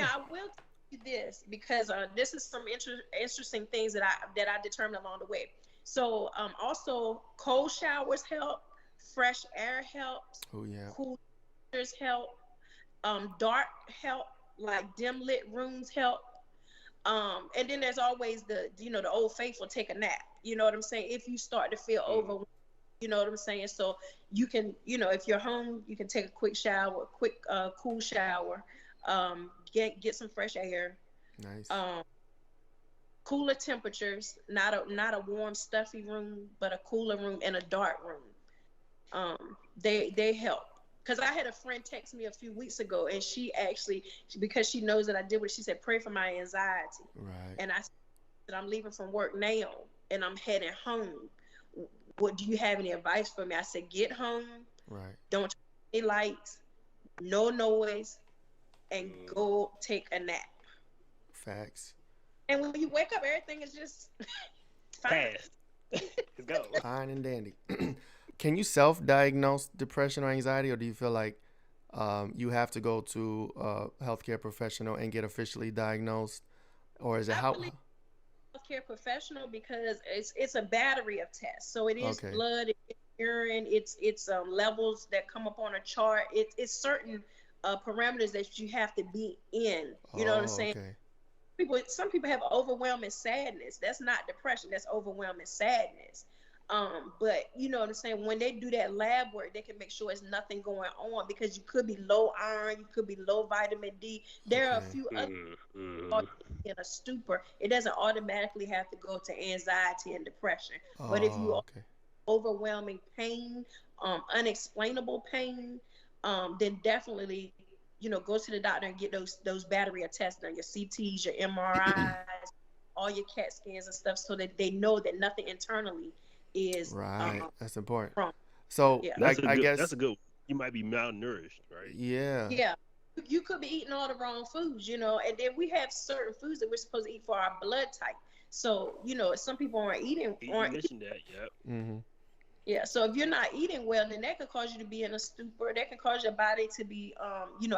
Now I will tell you this because this is some interesting things that I determined along the way. So also cold showers help, fresh air helps, Oh yeah. cool temperatures help, dark help, like dim lit rooms help. And then there's always the old faithful, take a nap. You know what I'm saying? If you start to feel Mm. overwhelmed, you know what I'm saying? So you can, if you're home, you can take a quick shower, quick cool shower, get some fresh air, Nice. um, cooler temperatures, not a warm stuffy room, but a cooler room and a dark room. They help. Because I had a friend text me a few weeks ago, and she actually, because she knows that I did what she said, pray for my anxiety. Right. And I said, I'm leaving from work now, and I'm heading home. What do you have any advice for me? I said, get home, Right. don't turn any lights, no noise, and Mm. go take a nap. Facts. And when you wake up, everything is just fine. Fast. Let's go. Fine and dandy. Can you self-diagnose depression or anxiety, or do you feel like you have to go to a healthcare professional and get officially diagnosed, or is it I how? believe healthcare professional because it's a battery of tests. So it is Okay. blood, it's urine, it's levels that come up on a chart. It's certain parameters that you have to be in. You know what I'm Oh, saying? okay. Some people have overwhelming sadness. That's not depression. That's overwhelming sadness. But you know what I'm saying? When they do that lab work, they can make sure there's nothing going on because you could be low iron, you could be low vitamin D. There are a Okay. few other Mm. are Mm. in a stupor. It doesn't automatically have to go to anxiety and depression. But if you Oh, are okay. overwhelming pain, unexplainable pain, then definitely, go to the doctor and get those battery of tests done, your CTs, your MRIs, all your CAT scans and stuff, so that they know that nothing internally is Right. That's important. wrong. So Yeah. That's a I good. That's guess a good. You might be malnourished, right? yeah. Yeah. You could be eating all the wrong foods, and then we have certain foods that we're supposed to eat for our blood type. So, some people aren't eating, You mentioned that. Yep. Mm-hmm. yeah. So if you're not eating well, then that could cause you to be in a stupor. That can cause your body to be,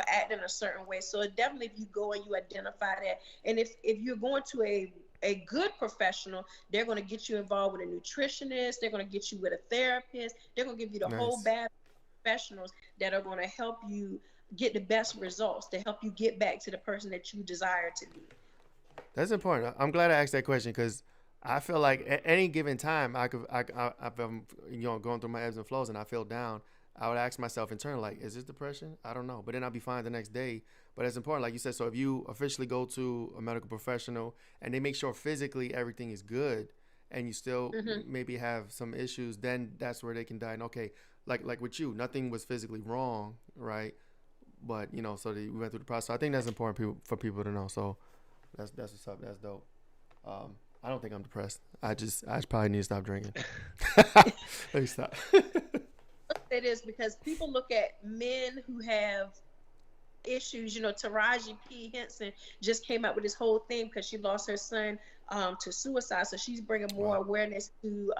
acting a certain way. So it definitely, if you go and you identify that, and if you're going to a good professional, they're going to get you involved with a nutritionist. They're going to get you with a therapist. They're going to give you the whole Nice. bag of professionals that are going to help you get the best results, to help you get back to the person that you desire to be. That's important. I'm glad I asked that question because I feel like at any given time I could if I'm going through my ebbs and flows and I feel down, I would ask myself internally like, is this depression? I don't know, but then I'll be fine the next day. But it's important, like you said. So if you officially go to a medical professional and they make sure physically everything is good, and you still Hmm. maybe have some issues, then that's where they can diagnose. Okay, like with you, nothing was physically wrong, right? But so we went through the process. So I think that's important for people to know. So that's what's up. That's dope. I don't think I'm depressed. I just probably need to stop drinking. Let me stop. It is because people look at men who have issues. Taraji P. Henson just came out with this whole thing because she lost her son to suicide. So she's bringing more Wow. awareness to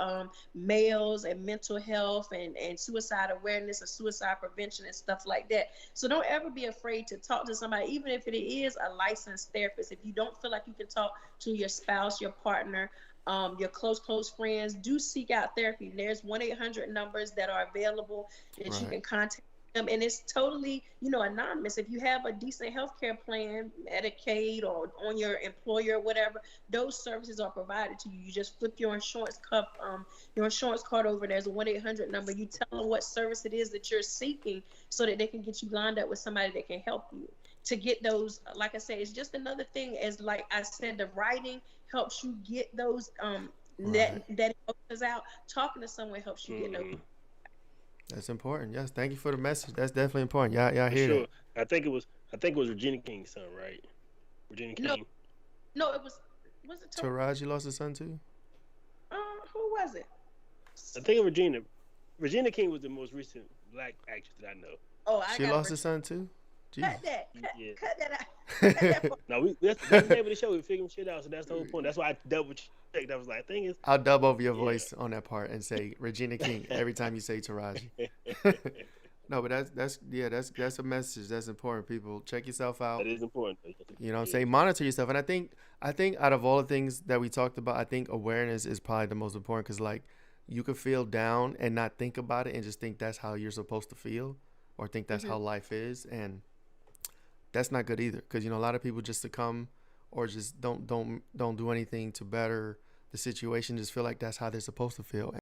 males and mental health and suicide awareness and suicide prevention and stuff like that. So don't ever be afraid to talk to somebody, even if it is a licensed therapist. If you don't feel like you can talk to your spouse, your partner, your close friends, do seek out therapy. There's 1-800 numbers that are available that you Right. can contact them, and it's totally, anonymous. If you have a decent healthcare plan, Medicaid or on your employer or whatever, those services are provided to you. You just flip your insurance card over. There's a 1-800 number. You tell them what service it is that you're seeking, so that they can get you lined up with somebody that can help you to get those. Like I said, it's just another thing. As like I said, the writing helps you get those Right. that emotions out. Talking to someone helps you get those. Hmm. That's important. Yes. Thank you for the message. That's definitely important. Y'all For hear sure. that? I think it was. I think it was Regina King's son, right? Regina No, King. no, it was it Taraji lost her son too. who was it? I think of Regina. Regina King was the most recent black actress that I know. Oh, I She gotta lost her son too. cut Jesus. that, Yeah. cut that out, cut that part. Now that's the name of the show. We figuring shit out. So that's the whole point. That's why I double checked. I was like, thing is, I'll dub over your yeah. voice on that part and say Regina King every time you say Taraji. No, but that's a message that's important. People, check yourself That out. is important. You know what I'm Yeah. saying? Monitor yourself. And I think out of all the things that we talked about, I think awareness is probably the most important because like you could feel down and not think about it and just think that's how you're supposed to feel or think that's Mm-hmm. how life is, and that's not good either because a lot of people just succumb or just don't do anything to better the situation, just feel like that's how they're supposed to feel.